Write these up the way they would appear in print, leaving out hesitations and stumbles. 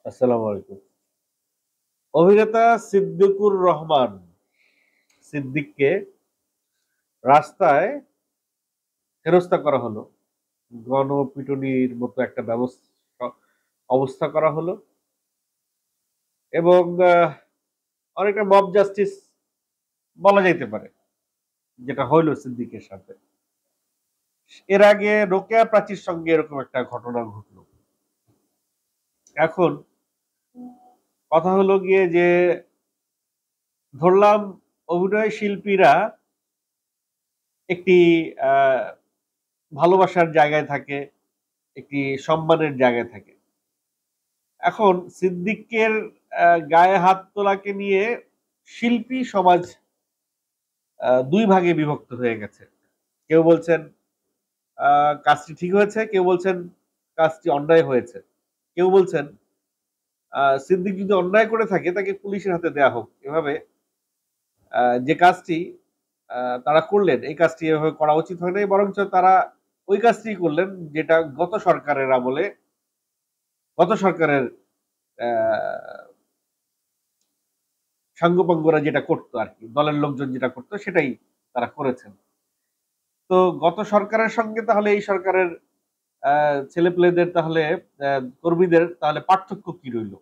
আসসালামু আলাইকুম। অভিনেতা সিদ্দিকুর রহমান সিদ্দিককে রাস্তায় হেনস্থা করা হলো। গণপিটুনির মতো একটা অবস্থা করা হলো এবং অনেকটা মব জাস্টিস বলা যাইতে পারে, যেটা হইল সিদ্দিকের সাথে। এর আগে রোকেয়া প্রাচীর সঙ্গে এরকম একটা ঘটনা ঘটলো। এখন কথা হলো গিয়ে যে ধরলাম অভিনয় শিল্পীরা একটি আহ ভালোবাসার জায়গায় থাকে, একটি সম্মানের জায়গায় থাকে। এখন সিদ্দিকের গায়ে হাত তোলাকে নিয়ে শিল্পী সমাজ দুই ভাগে বিভক্ত হয়ে গেছে। কেউ বলছেন কাজটি ঠিক হয়েছে, কেউ বলছেন কাজটি অন্যায় হয়েছে, কেউ বলছেন সিদ্দিক যদি অন্যায় করে থাকে তাকে পুলিশের হাতে দেয়া হোক। এভাবে যে কাজটি তারা করলেন, এই কাজটি এভাবে করা উচিত হয় নাই, বরঞ্চ তারা ওই কাজটি করলেন যেটা গত সরকারের আহ সাঙ্গপাঙ্গরা যেটা করতো আর কি, দলের লোকজন যেটা করতো সেটাই তারা করেছেন। তো গত সরকারের সঙ্গে তাহলে এই সরকারের ছেলেপেলেদের তাহলে কর্মীদের তাহলে পার্থক্য কি রইল?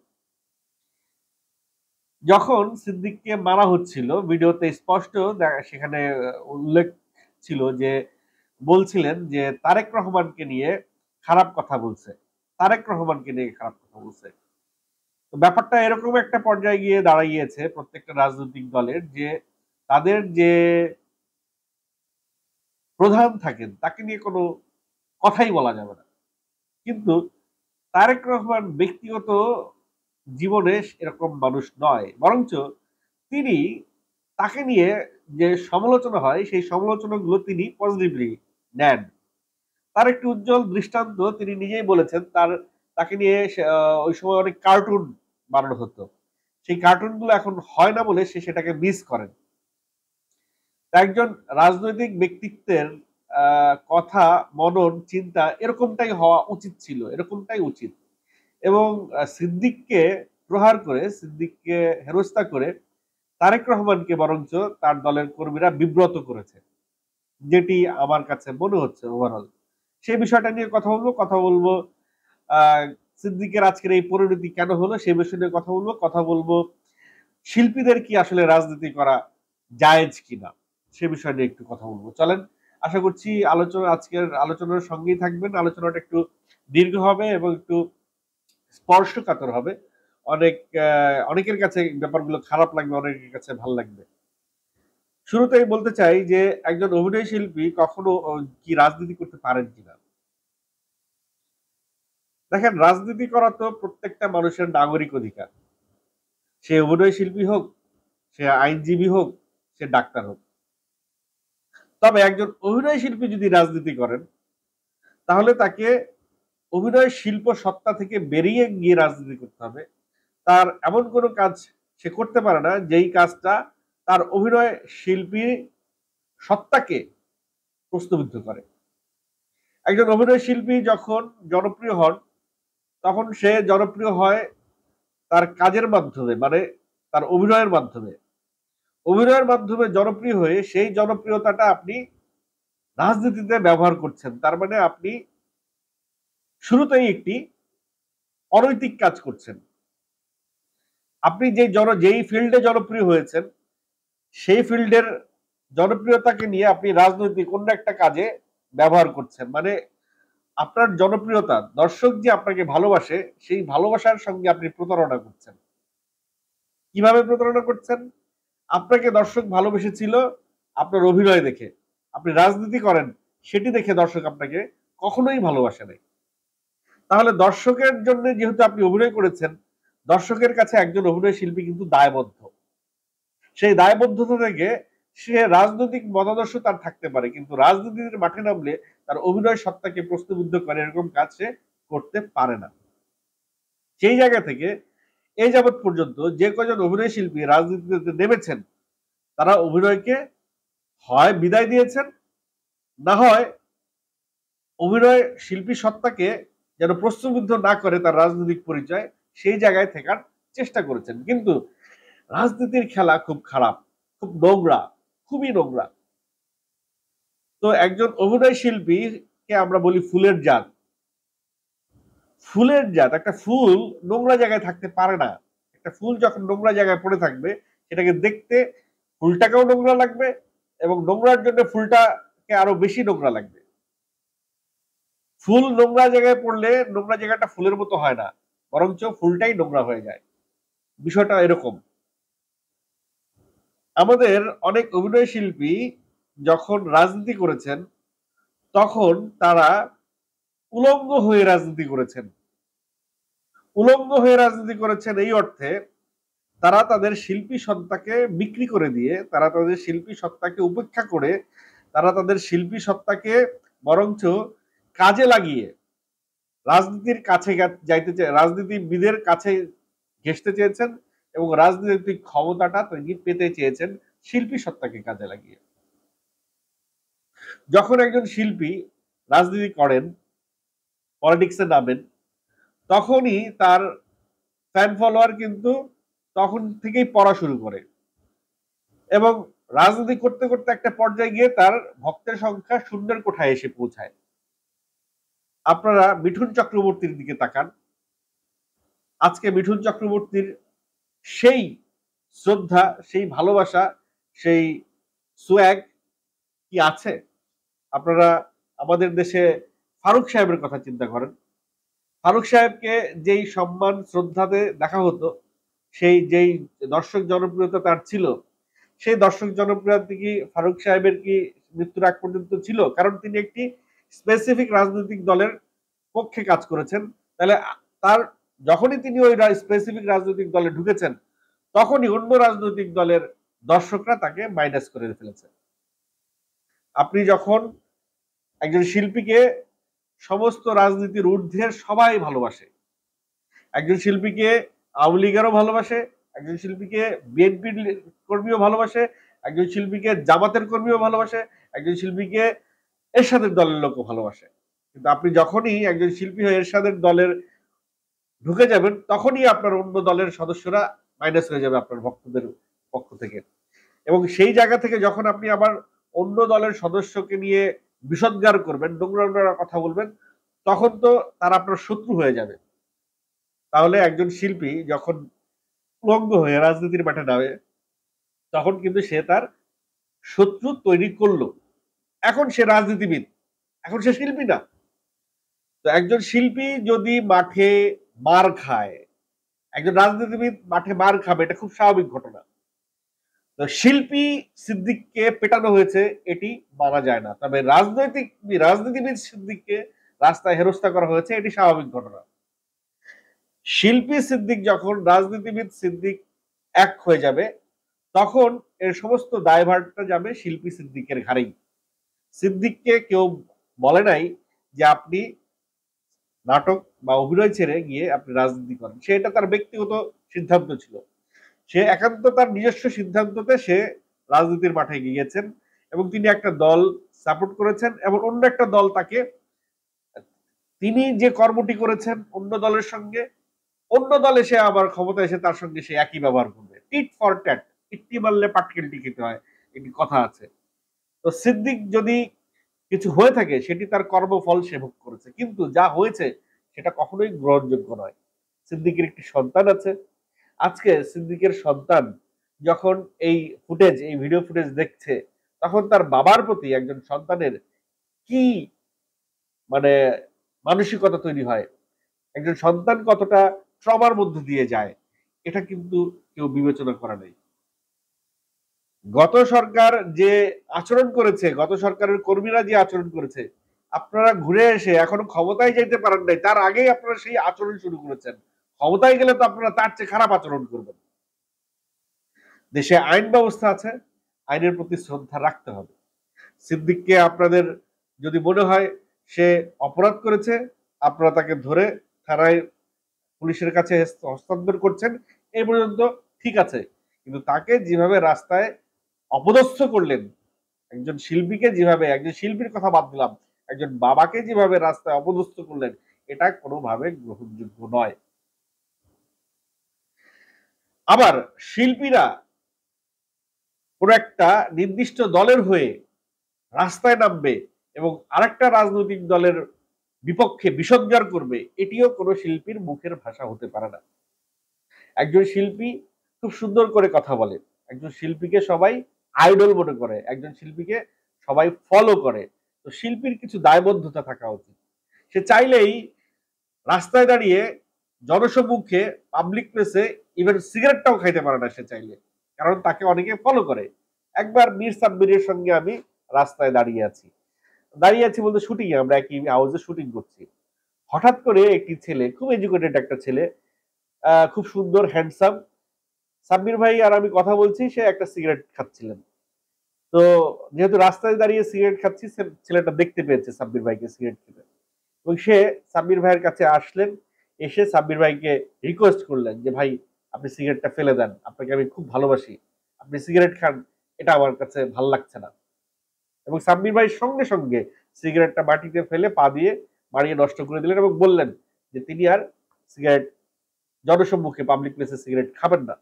যখন সিদ্দিককে মারা হচ্ছিল ভিডিওতে স্পষ্ট সেখানে উল্লেখ ছিল যে বলছিলেন যে তারেক রহমানকে নিয়ে খারাপ কথা বলছে, তারেক রহমানকে নিয়ে খারাপ কথা বলছে। তো ব্যাপারটা এরকম একটা পর্যায়ে গিয়ে দাঁড়াইয়েছে প্রত্যেকটা রাজনৈতিক দলের, যে তাদের যে প্রধান থাকেন তাকে নিয়ে কোনো কথাই বলা যাবে না। কিন্তু তারেক রহমান ব্যক্তিগত জীবনে এরকম মানুষ নয়, বরঞ্চ তিনি তাকে নিয়ে যে সমালোচনা হয় সেই সমালোচনাগুলো তিনি পজিটিভলি নেন। তার একটি উজ্জ্বল দৃষ্টান্ত তিনি নিজেই বলেছেন, তাকে নিয়ে ওই সময় অনেক কার্টুন বানানো হতো, সেই কার্টুনগুলো এখন হয় না বলে সে সেটাকে মিস করেন। একজন রাজনৈতিক ব্যক্তিত্বের কথা, মনন, চিন্তা এরকমটাই হওয়া উচিত ছিল, এরকমটাই উচিত। এবং সিদ্দিককে প্রহার করে, সিদ্দিককে হেনস্থা করে তারেক রহমানকে বরঞ্চ তার দলের কর্মীরা বিব্রত করেছে, যেটি আমার কাছে মনে হচ্ছে ওভারঅল। সেই বিষয়টা নিয়ে কথা বলবো আহ সিদ্দিকের আজকের এই পরিণতি কেন হলো সেই বিষয় নিয়ে কথা বলবো শিল্পীদের কি আসলে রাজনীতি করা জায়েজ কিনা সে বিষয় নিয়ে একটু কথা বলবো। চলেন, আশা করছি আজকের আলোচনার সঙ্গেই থাকবেন। আলোচনাটা একটু দীর্ঘ হবে এবং একটু স্পর্শকাতর হবে। অনেকের কাছে ব্যাপারগুলো খারাপ লাগবে, অনেকের কাছে ভাল লাগবে। শুরুতেই বলতে চাই যে একজন অভিনয় শিল্পী কখনো কি রাজনীতি করতে পারেন কিনা। দেখেন, রাজনীতি করা তো প্রত্যেকটা মানুষের নাগরিক অধিকার। সে অভিনয় শিল্পী হোক, সে আইনজীবী হোক, সে ডাক্তার হোক। তবে একজন অভিনয় শিল্পী যদি রাজনীতি করেন তাহলে তাকে অভিনয় শিল্প সত্তা থেকে বেরিয়ে গিয়ে রাজনীতি করতে হবে। তার এমন কোনো কাজ সে করতে পারে না যেই কাজটা তার অভিনয় শিল্পী সত্তাকে প্রশ্নবিদ্ধ করে। একজন অভিনয় শিল্পী যখন জনপ্রিয় হন তখন সে জনপ্রিয় হয় তার কাজের মাধ্যমে, মানে তার অভিনয়ের মাধ্যমে। অভিনয়ের মাধ্যমে জনপ্রিয় হয়ে সেই জনপ্রিয়তাটা আপনি রাজনীতিতে ব্যবহার করছেন, তার মানে আপনি শুরুতেই একটি অনৈতিক কাজ করছেন। আপনি যেই ফিল্ডে জনপ্রিয় হয়েছেন সেই ফিল্ডের জনপ্রিয়তাকে নিয়ে আপনি রাজনৈতিক অন্য একটা কাজে ব্যবহার করছেন। মানে আপনার জনপ্রিয়তা, দর্শক যে আপনাকে ভালোবাসে সেই ভালোবাসার সঙ্গে আপনি প্রতারণা করছেন। কিভাবে প্রতারণা করছেন? আপনাকে দর্শক ভালোবেসেছিল আপনার অভিনয় দেখে, আপনি রাজনীতি করেন সেটি দেখে দর্শক আপনাকে কখনোই ভালোবাসে নাই। তাহলে দর্শকের জন্য যেহেতু আপনি অভিনয় করেছেন, দর্শকের কাছে একজন অভিনয় শিল্পী কিন্তু দায়বদ্ধ। সেই দায়বদ্ধতা থেকে সে রাজনৈতিক মতাদর্শ তার থাকতে পারে, কিন্তু রাজনীতির মাঠে নামলে তার অভিনয় সত্তাকে প্রশ্নবিদ্ধ করে এরকম কাজ সে করতে পারে না। সেই জায়গা থেকে এই যাবৎ পর্যন্ত যে কজন অভিনয় শিল্পী রাজনীতিতে নেমেছেন তারা অভিনয়কে হয় বিদায় দিয়েছেন, না হয় অভিনয় শিল্পী সত্তাকে যেন প্রশ্নবিদ্ধ না করে তার রাজনৈতিক পরিচয়, সেই জায়গায় থাকার চেষ্টা করেছেন। কিন্তু রাজনীতির খেলা খুব খারাপ, খুব নোংরা, খুবই নোংরা। তো একজন অভিনয় শিল্পীকে আমরা বলি ফুলের জাত। ফুলের জাত, একটা ফুল নোংরা জায়গায় থাকতে পারে না। একটা ফুল যখন নোংরা জায়গায় পড়ে থাকবে, সেটাকে দেখতে ফুলটাকেও নোংরা লাগবে এবং নোংরার জন্য ফুলটাকে আরো বেশি নোংরা লাগবে। ফুল নোংরা জায়গায় পড়লে নোংরা জায়গাটা ফুলের মতো হয় না, বরঞ্চ ফুলটাই নোংরা হয়ে যায়। বিষয়টা এরকম। আমাদের অনেক অভিনয় শিল্পী যখন রাজনীতি করেছেন, তখন তারা উলঙ্গ হয়ে রাজনীতি করেছেন। উলঙ্গ হয়ে রাজনীতি করেছেন এই অর্থে, তারা তাদের শিল্পী সত্তাকে বিক্রি করে দিয়ে, তারা তাদের শিল্পী সত্তাকে উপেক্ষা করে, তারা তাদের শিল্পী সত্তাকে বরঞ্চ কাজে লাগিয়ে রাজনীতির কাছে যাইতে রাজনীতিবিদের কাছে ঘেঁষতে চেয়েছেন এবং রাজনৈতিক ক্ষমতাটা তিনি পেতে চেয়েছেন শিল্পী সত্তাকে কাজে লাগিয়ে। যখন একজন শিল্পী রাজনীতি করেন, পলিটিক্সে নামেন, তখনই তার ফ্যান ফলোয়ার কিন্তু তখন থেকেই পড়া শুরু করে এবং রাজনীতি করতে করতে একটা পর্যায়ে গিয়ে তার ভক্তের সংখ্যা শূন্যের কোঠায় এসে পৌঁছায়। আপনারা মিঠুন চক্রবর্তীর দিকে তাকান। আজকে মিঠুন চক্রবর্তীর সেই শ্রদ্ধা, সেই ভালোবাসা, সেই সোয়াগ কি আছে? আপনারা আমাদের দেশে ফারুক সাহেবের কথা চিন্তা করেন। ফারুক সাহেবকে যেই সম্মান শ্রদ্ধাতে দেখা হতো, সেই যেই দর্শক জনপ্রিয়তা তার ছিল, সেই দর্শক জনপ্রিয়তা কি ফারুক সাহেবের কি মৃত্যুর আগ পর্যন্ত ছিল? কারণ তিনি একটি স্পেসিফিক রাজনৈতিক দলের পক্ষে কাজ করেছেন। তাহলে তার যখনই তিনি ওই স্পেসিফিক রাজনৈতিক দলে ঢুকেছেন, তখনই অন্য রাজনৈতিক দলের দর্শকরা তাকে মাইনাস করে ফেলেছে। আপনি যখন একজন শিল্পীকে সমস্ত রাজনীতির ঊর্ধ্বের সবাই ভালোবাসে, একজন শিল্পীকে আওয়ামী লীগেরও ভালোবাসে, একজন শিল্পীকে বিএনপির কর্মীও ভালোবাসে, একজন শিল্পীকে জামাতের কর্মীও ভালোবাসে, একজন শিল্পীকে এরশাদের দলের লোকও ভালোবাসে। কিন্তু আপনি যখনই একজন শিল্পী হয়ে এরশাদের দলের ঢুকে যাবেন, তখনই আপনার অন্য দলের সদস্যরা মাইনাস হয়ে যাবে আপনার ভক্তদের পক্ষ থেকে। এবং সেই জায়গা থেকে যখন আপনি আবার অন্য দলের সদস্যকে নিয়ে বিষোদ্গার করবেন, নোংরা নোংরা কথা বলবেন, তখন তো তারা আপনার শত্রু হয়ে যাবে। তাহলে একজন শিল্পী যখন উলঙ্গ হয়ে রাজনীতির মাঠে নামে, তখন কিন্তু সে তার শত্রু তৈরি করলো। এখন সে রাজনীতিবিদ, এখন সে শিল্পী না। তো একজন শিল্পী যদি মাঠে মার খায়, একজন রাজনীতিবিদ মাঠে মার খাবে, এটা খুব স্বাভাবিক ঘটনা। তো শিল্পী সিদ্দিককে পেটানো হয়েছে, এটি মানা যায় না। তবে রাজনীতিবিদ সিদ্দিককে রাস্তায় হেনস্থা করা হয়েছে, এটি স্বাভাবিক ঘটনা। শিল্পী সিদ্দিক যখন রাজনীতিবিদ সিদ্দিক এক হয়ে যাবে, তখন এর সমস্ত দায়ভারটা যাবে শিল্পী সিদ্দিকের ঘাড়েই। সিদ্দিককে কেউ বলে নাই যে আপনি নাটক বা অভিনয় ছেড়ে গিয়ে আপনি রাজনীতি করেন। সে এটা তার ব্যক্তিগত সিদ্ধান্ত ছিল। সে একান্ত তার নিজস্ব সিদ্ধান্ততে সে রাজনীতির মাঠে গিয়েছেন এবং তিনি একটা দল সাপোর্ট করেছেন এবং অন্য একটা দল তাকে, তিনি যে কর্মটি করেছেন অন্য দলের সঙ্গে, অন্য দলে সে আবার ক্ষমতা এসে তার সঙ্গে সে একই ব্যবহার করবে। টিট ফর ট্যাট, ইট্টি মারলে পাটকেলটি খেতে হয়, একটি কথা আছে। তো সিদ্দিক যদি কিছু হয়ে থাকে, সেটি তার কর্মফল সে ভোগ করেছে, কিন্তু যা হয়েছে সেটা কখনোই গ্রহণযোগ্য নয়। সিদ্দিকের একটি সন্তান আছে। আজকে সিদ্দিকের সন্তান যখন এই ভিডিও ফুটেজ দেখছে, তখন তার বাবার প্রতি একজন সন্তানের কি মানে মানসিকতা তৈরি হয়, একজন সন্তান কতটা ট্রমার মধ্যে দিয়ে যায়, এটা কিন্তু কেউ বিবেচনা করা নেই। গত সরকার যে আচরণ করেছে, গত সরকারের কর্মীরা যে আচরণ করেছে, আপনারা ঘুরে এসে এখনো ক্ষমতায় যেতে পারেন নাই, তার আগেই আপনারা সেই আচরণ শুরু করেছেন। ক্ষমতায় গেলে তো আপনারা তার চেয়ে খারাপ আচরণ করবেন। দেশে আইন ব্যবস্থা আছে, আইনের প্রতি শ্রদ্ধা রাখতে হবে। সিদ্দিককে আপনাদের যদি মনে হয় সে অপরাধ করেছে, আপনারা তাকে ধরে থানায় পুলিশের কাছে হস্তান্তর করছেন, এই পর্যন্ত ঠিক আছে। কিন্তু তাকে যেভাবে রাস্তায় অপদস্থ করলেন, একজন শিল্পীকে যেভাবে, একজন শিল্পীর কথা বাদ দিলাম, একজন বাবাকে যেভাবে রাস্তায় অপদস্থ করলেন, এটা কোনোভাবে গ্রহণযোগ্য নয়। আবার শিল্পীরা কোন একটা নির্দিষ্ট দলের হয়ে রাস্তায় নামবে এবং আরেকটা রাজনৈতিক দলের বিপক্ষে বিষোদ্গার করবে, এটিও কোনো শিল্পীর মুখের ভাষা হতে পারে না। একজন শিল্পী খুব সুন্দর করে কথা বলে, একজন শিল্পীকে সবাই আইডল মনে করে, একজন শিল্পীকে সবাই ফলো করে। তো শিল্পীর কিছু দায়বদ্ধতা থাকা উচিত। সে চাইলেই রাস্তায় দাঁড়িয়ে জনসম্মুখে পাবলিক প্লেসে ইভেন সিগারেটটাও খাইতে পারে না সে চাইলে, কারণ তাকে অনেকে ফলো করে। একবার মীর সাব্বিরের সঙ্গে আমি রাস্তায় দাঁড়িয়ে আছি বলতে শুটিং এ, আমরা একই হাউসে শুটিং করছি। হঠাৎ করে একটি ছেলে, খুব এডুকেটেড একটা ছেলে, খুব সুন্দর হ্যান্ডসাম, সাব্বির ভাই আর আমি কথা বলছি, সে একটা সিগারেট খাচ্ছিলেন। তো যেহেতু রাস্তায় দাঁড়িয়ে সিগারেট খাচ্ছি, ছেলেটা দেখতে পেয়েছে সাব্বির ভাইকে সিগারেট খেতে, এবং সে সাব্বির ভাইয়ের কাছে আসলেন, এসে সাব্বির ভাইকে রিকোয়েস্ট করলেন যে ভাই আপনি সিগারেটটা ফেলে দেন, আপনাকে আমি খুব ভালোবাসি, আপনি সিগারেট খান, এটা আমার কাছে ভাল লাগছে না। এবং সাব্বির ভাই সঙ্গে সঙ্গে সিগারেটটা মাটিতে ফেলে পা দিয়ে মারিয়ে নষ্ট করে দিলেন এবং বললেন যে তিনি আর সিগারেট জনসম্মুখে পাবলিক প্লেসে সিগারেট খাবেন না।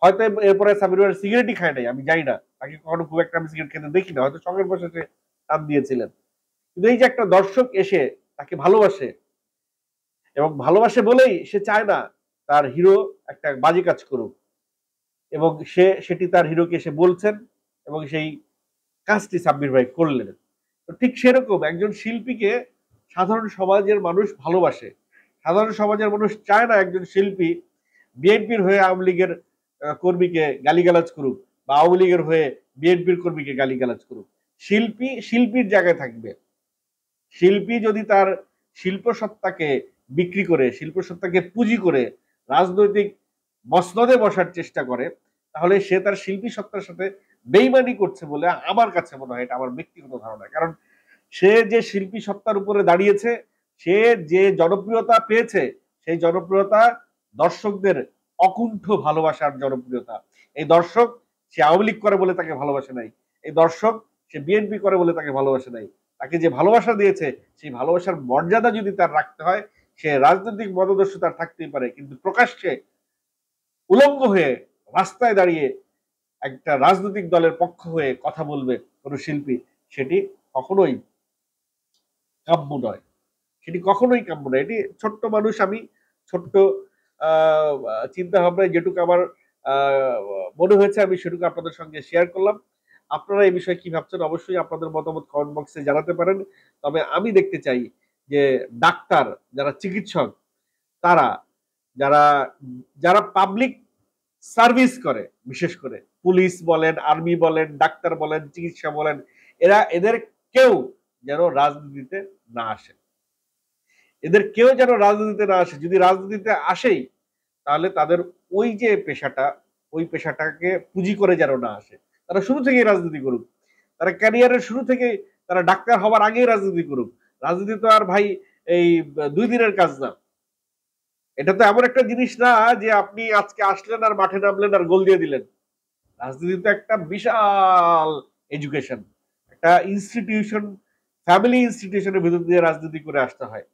হয়তো এরপরে সাব্বির ভাই সিগারেটই খায় নাই, আমি জানি না, তাকে কখনো খুব একটা আমি সিগারেট খেতে দেখি না, হয়তো সঙ্গের বসে সে টান দিয়েছিলেন। কিন্তু এই যে একটা দর্শক এসে তাকে ভালোবাসে, এবং ভালোবাসে বলেই সে চায় না তার হিরো একটা বাজে কাজ করুক, এবং সেটি তার হিরোকে এসে বলছেন, এবং সেই কাজটি সাব্বির ভাই করলেন। তো ঠিক সেরকম একজন শিল্পীকে সাধারণ সমাজের মানুষ ভালোবাসে। সাধারণ সমাজের মানুষ চায় না একজন শিল্পী বিএনপির হয়ে আওয়ামী লীগের কর্মীকে গালিগালাজ করুক, বা আওয়ামী লীগের হয়ে বিএনপির কর্মীকে গালিগালাজ করুক। শিল্পী শিল্পীর জায়গায় থাকবে। শিল্পী যদি তার শিল্প সত্তাকে বিক্রি করে, শিল্প সত্তাকে পুঁজি করে রাজনৈতিক মসনদে বসার চেষ্টা করে, তাহলে সে তার শিল্পী সত্তার সাথে বেইমানি করছে বলে আমার কাছে মনে হয়, এটা আমার ব্যক্তিগত ধারণা। কারণ সে যে শিল্পী সত্তার উপরে দাঁড়িয়েছে, সে যে জনপ্রিয়তা পেয়েছে, সেই জনপ্রিয়তা দর্শকদের অকুণ্ঠ ভালোবাসার জনপ্রিয়তা। এই দর্শক সে আওয়ামী লীগ করে বলে তাকে ভালোবাসে নাই, এই দর্শক সে বিএনপি করে বলে তাকে ভালোবাসে নাই। তাকে যে ভালোবাসা দিয়েছে, সেই ভালোবাসার মর্যাদা যদি তার রাখতে হয়, সে রাজনৈতিক মতাদর্শ তার থাকতেই পারে, কিন্তু প্রকাশ্যে উলঙ্গ হয়ে রাস্তায় দাঁড়িয়ে একটা রাজনৈতিক দলের পক্ষ হয়ে কথা বলবে কোনো শিল্পী, সেটি কখনোই কাম্য নয়, সেটি কখনোই কাম্য নয়। এটি ছোট্ট মানুষ, আমি ছোট্ট চিন্তা ভাবনায় যেটুকু আমার মনে হয়েছে আমি সেটুকু আপনাদের সঙ্গে শেয়ার করলাম। আপনারা এই বিষয়ে কি ভাবছেন অবশ্যই আপনাদের মতামত কমেন্ট বক্সে জানাতে পারেন। তবে আমি দেখতে চাই যে ডাক্তার, যারা চিকিৎসক, তারা যারা যারা পাবলিক সার্ভিস করে, বিশেষ করে পুলিশ বলেন, আর্মি বলেন, ডাক্তার বলেন, চিকিৎসা বলেন, এদের কেউ যেন রাজনীতিতে না আসে, এদের কেউ যেন রাজনীতিতে না আসে। যদি রাজনীতিতে আসেই, তাহলে তাদের ওই যে পেশাটা, ওই পেশাটাকে পুঁজি করে যেন না আসে। তারা শুরু থেকেই রাজনীতি করুক, তারা ক্যারিয়ারের শুরু থেকে, তারা ডাক্তার হওয়ার আগেই রাজনীতি করুক। রাজনীতি তো আর ভাই এই 2 দিনের কাজ না। এটা তো এমন একটা জিনিস না যে আপনি আজকে আসলেন আর মাঠে নামলেন আর গোল দিয়ে দিলেন। রাজনীতি তো একটা বিশাল এডুকেশন, একটা ইনস্টিটিউশন, ফ্যামিলি ইনস্টিটিউশনের ভিতর দিয়ে রাজনীতি করে আসতে হয়।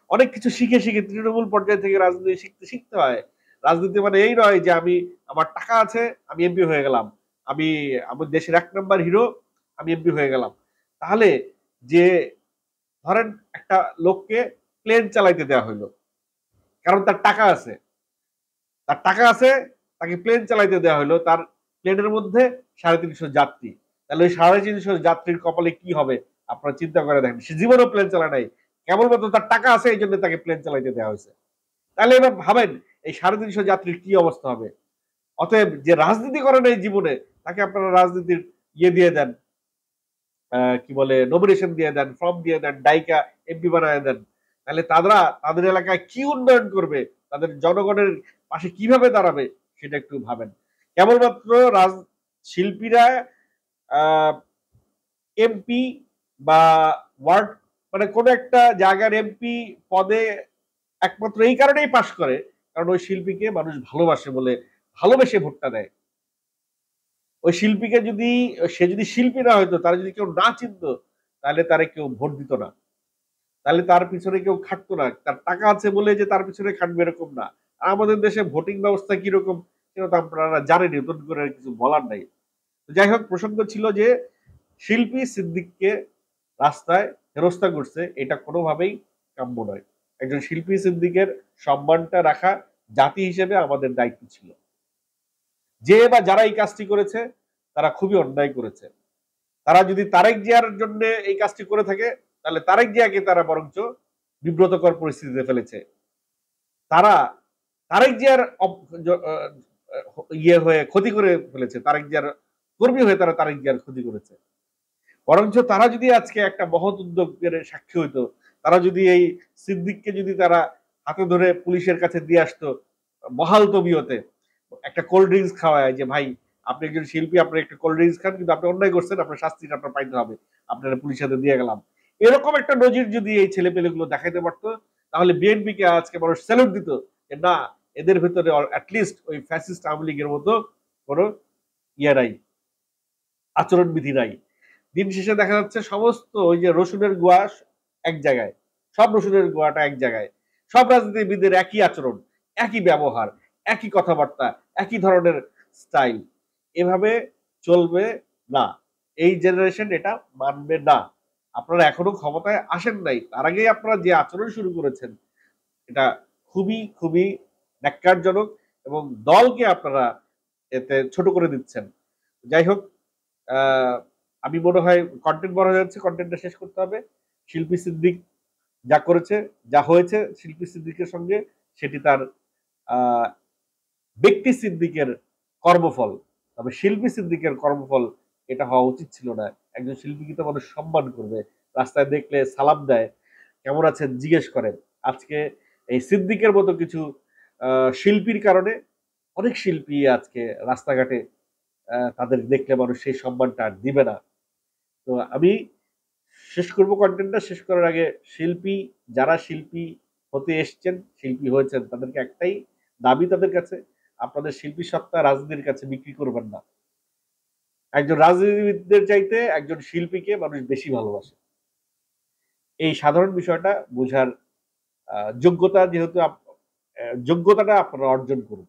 অনেক কিছু শিখে তৃণমূল পর্যায়ে থেকে রাজনীতি শিখতে হয়। রাজনীতি মানে এই নয় যে আমার টাকা আছে, আমি এমপি হয়ে গেলাম, আমি আমার দেশের 1 নাম্বার হিরো, আমি এমপি হয়ে গেলাম। তাহলে যে ধরেন একটা লোককে প্লেন চালাইতে দেওয়া হইলো, কারণ তার টাকা আছে, তাকে প্লেন চালাইতে দেওয়া হলো, তার প্লেনের মধ্যে 350 যাত্রী। তাহলে ওই 350 যাত্রীর কপালে কি হবে আপনারা চিন্তা করে দেখেন। সে জীবনও প্লেন চালায় নাই, কেবলমাত্র তার টাকা আছে এই জন্য তাকে প্লেন চালাইতে দেওয়া হয়েছে। তাহলে এবার ভাবেন এই 350 যাত্রীর কি অবস্থা হবে। অতএব যে রাজনীতি করেন এই জীবনে, তাকে আপনারা রাজনীতির দিয়ে দেন, কি বলে, নমিনেশন দিয়ে দেন, ফর্ম দিয়ে দেন, ডাইকা এমপি বানায় দেন। তাহলে তাদের এলাকায় কি উন্নয়ন করবে, তাদের জনগণের পাশে কিভাবে দাঁড়াবে, সেটা একটু ভাবেন। কেবলমাত্র শিল্পীরা এমপি বা ওয়ার্ড, মানে কোন একটা জায়গার এমপি পদে একমাত্র এই কারণেই পাশ করে কারণ ওই শিল্পীকে মানুষ ভালোবাসে বলে, ভালোবেসে ভোটটা দেয়। ওই শিল্পীকে সে যদি শিল্পী না হইতো, তারা যদি কেউ না চিনতো, তাহলে তারে কেউ ভোট দিত না, তাহলে তার পিছনে কেউ খাটতো না। তার টাকা আছে বলে যে তার পিছনে খাটবে এরকম না। আর আমাদের দেশে ভোটিং ব্যবস্থা কিরকম সেটা তো আপনারা জানেনই, নতুন করে আর কিছু বলার নাই। যাই হোক, প্রসঙ্গ ছিল যে শিল্পী সিদ্দিককে রাস্তায় হেনস্থা করছে, এটা কোনোভাবেই কাম্য নয়। একজন শিল্পী সিদ্দিকের সম্মানটা রাখা জাতি হিসেবে আমাদের দায়িত্ব ছিল। যে বা যারা এই কাজটি করেছে তারা খুবই অন্যায় করেছে। তারা যদি তারেক জিয়ার জন্য এই কাজটি করে থাকে, তাহলে তারেক জিয়াকে তারা বরঞ্চ বিব্রতকর পরিস্থিতিতে ফেলেছে। তারা তারেক জিয়ার ইয়ে হয়ে ক্ষতি করে ফেলেছে, তারেক জিয়ার কর্মী হয়ে তারা তারেক জিয়ার ক্ষতি করেছে। বরঞ্চ তারা যদি আজকে একটা মহৎ উদ্যোগের সাক্ষী হইতো, তারা যদি এই সিদ্দিককে যদি তারা হাতে ধরে পুলিশের কাছে দিয়ে আসতো বহাল তবিয়তে, একটা কোল্ড ড্রিঙ্কস খাওয়ায় যে ভাই আপনি একজন শিল্পী, আপনি একটা কোল্ড ড্রিঙ্কস খান, কিন্তু আপনি অন্যায় করছেন, আপনার শাস্তিটা আপনার পাইতে হবে, আপনারা পুলিশের হাতে দিয়ে গেলাম, এরকম একটা নজির যদি এই ছেলে পেলেগুলো দেখাইতে পারতো, তাহলে বিএনপিকে আজকে মানুষ স্যালুট দিত যে না, এদের ভেতরে অ্যাটলিস্ট ওই ফ্যাসিস্ট আওয়ামী লীগের মতো কোনো ইয়ে নাই, আচরণবিধি নাই। দিন শেষে দেখা যাচ্ছে সমস্ত ওই যে রসুনের গোয়া এক জায়গায়, সব রসুনের গোয়াটা এক জায়গায়, সব রাজনীতিবিদের একই আচরণ, একই ব্যবহার, একই কথাবার্তা, একই ধরনের স্টাইল। এভাবে চলবে না, এই জেনারেশন এটা মানবে না। আপনারা এখনো ক্ষমতায় আসেন নাই, তার আগেই আপনারা যে আচরণ শুরু করেছেন এটা খুবই খুবই ন্যাক্কারজনক, এবং দলকে আপনারা এতে ছোট করে দিচ্ছেন। যাই হোক, আমি মনে হয় কন্টেন্ট বড় হয়ে যাচ্ছে, কন্টেন্টটা শেষ করতে হবে। শিল্পী সিদ্দিক যা করেছে, যা হয়েছে শিল্পী সিদ্দিকের সঙ্গে, সেটি তার ব্যক্তি সিদ্দিকের কর্মফল। তবে শিল্পী সিদ্দিকের কর্মফল এটা হওয়া উচিত ছিল না। একজন শিল্পীকে তো মানুষ সম্মান করবে, রাস্তায় দেখলে সালাম দেয়, কেমন আছেন জিজ্ঞেস করেন। আজকে এই সিদ্দিকের মতো কিছু শিল্পীর কারণে অনেক শিল্পী আজকে রাস্তাঘাটে তাদের দেখলে মানুষ সেই সম্মানটা আর দিবে না। তো আমি শেষ করব কন্টেন্টটা। শেষ করার আগে শিল্পী, যারা শিল্পী হতে এসছেন, শিল্পী হয়েছেন, তাদেরকে একটাই দাবি তাদের কাছে, আপনাদের শিল্পী সত্তা রাজনীতির কাছে বিক্রি করবেন না। একজন রাজনীতিবিদদের চাইতে একজন শিল্পীকে মানুষ বেশি ভালোবাসে। এই সাধারণ বিষয়টা বোঝার যোগ্যতা, যেহেতু যোগ্যতাটা আপনারা অর্জন করুন।